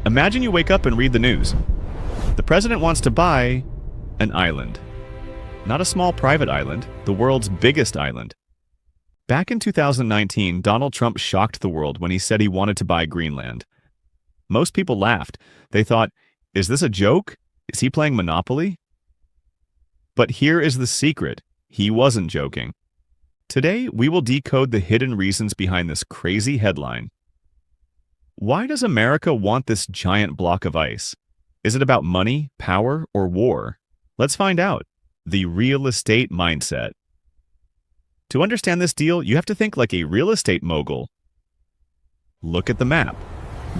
Imagine you wake up and read the news. The president wants to buy an island. Not a small private island, the world's biggest island. Back in 2019, Donald Trump shocked the world when he said he wanted to buy Greenland. Most people laughed. They thought, is this a joke? Is he playing Monopoly? But here is the secret. He wasn't joking. Today, we will decode the hidden reasons behind this crazy headline. Why does America want this giant block of ice? Is it about money, power, or war? Let's find out. The real estate mindset. To understand this deal, you have to think like a real estate mogul. Look at the map.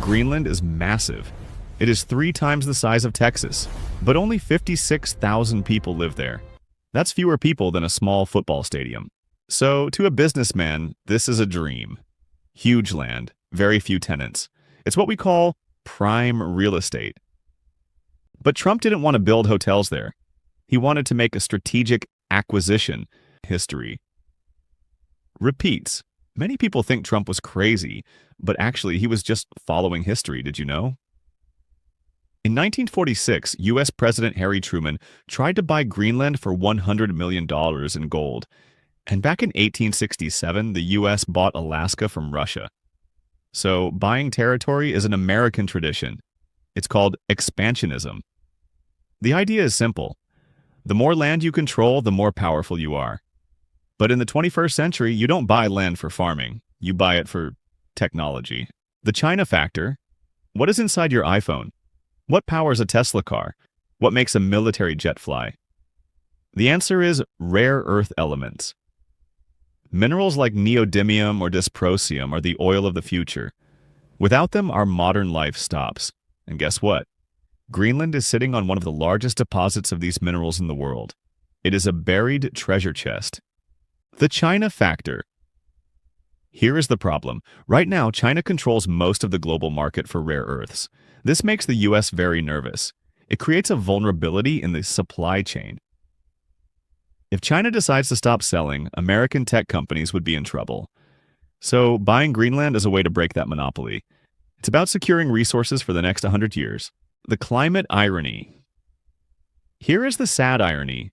Greenland is massive. It is 3 times the size of Texas, but only 56,000 people live there. That's fewer people than a small football stadium. So, to a businessman, this is a dream. Huge land, very few tenants. It's what we call prime real estate. But Trump didn't want to build hotels there. He wanted to make a strategic acquisition. History repeats. Many people think Trump was crazy, but actually he was just following history, did you know? In 1946, U.S. President Harry Truman tried to buy Greenland for $100 million in gold. And back in 1867, the U.S. bought Alaska from Russia. So, buying territory is an American tradition. It's called expansionism. The idea is simple. The more land you control, the more powerful you are. But in the 21st century, you don't buy land for farming. You buy it for technology. The China factor. What is inside your iPhone? What powers a Tesla car? What makes a military jet fly? The answer is rare earth elements. Minerals like neodymium or dysprosium are the oil of the future. Without them, our modern life stops. And guess what? Greenland is sitting on one of the largest deposits of these minerals in the world. It is a buried treasure chest. The China factor. Here is the problem. Right now, China controls most of the global market for rare earths. This makes the U.S. very nervous. It creates a vulnerability in the supply chain. If China decides to stop selling, American tech companies would be in trouble. So, buying Greenland is a way to break that monopoly. It's about securing resources for the next 100 years. The climate irony. Here is the sad irony.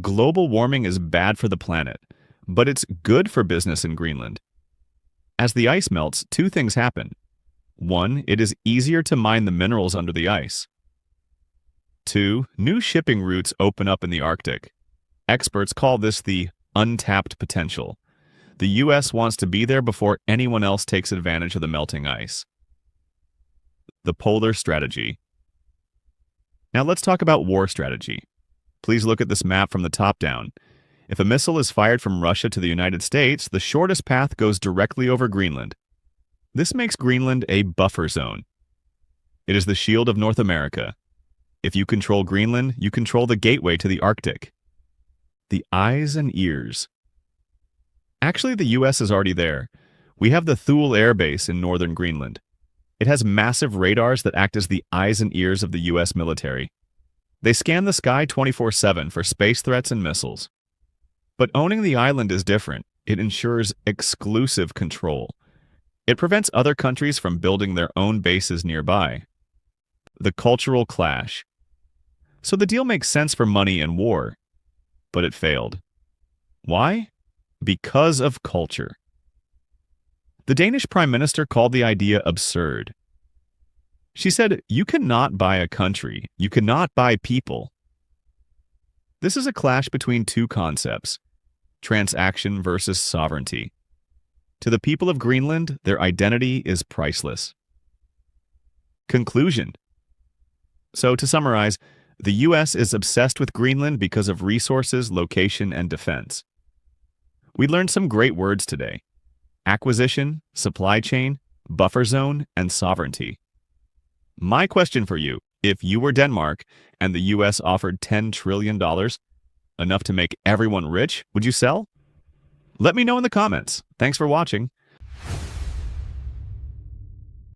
Global warming is bad for the planet, but it's good for business in Greenland. As the ice melts, 2 things happen. 1, it is easier to mine the minerals under the ice. 2, new shipping routes open up in the Arctic. Experts call this the untapped potential. The U.S. wants to be there before anyone else takes advantage of the melting ice. The polar strategy. Now let's talk about war strategy. Please look at this map from the top down. If a missile is fired from Russia to the United States, the shortest path goes directly over Greenland. This makes Greenland a buffer zone. It is the shield of North America. If you control Greenland, you control the gateway to the Arctic. The eyes and ears. Actually, the U.S. is already there. We have the Thule Air Base in northern Greenland. It has massive radars that act as the eyes and ears of the U.S. military. They scan the sky 24/7 for space threats and missiles. But owning the island is different. It ensures exclusive control. It prevents other countries from building their own bases nearby. The cultural clash. So the deal makes sense for money and war, but it failed. Why? Because of culture. The Danish Prime Minister called the idea absurd. She said, "You cannot buy a country. You cannot buy people." This is a clash between 2 concepts, transaction versus sovereignty. To the people of Greenland, their identity is priceless. Conclusion. So, to summarize, the U.S. is obsessed with Greenland because of resources, location, and defense. We learned some great words today: acquisition, supply chain, buffer zone, and sovereignty. My question for you, if you were Denmark and the U.S. offered $10 trillion, enough to make everyone rich, would you sell? Let me know in the comments. Thanks for watching.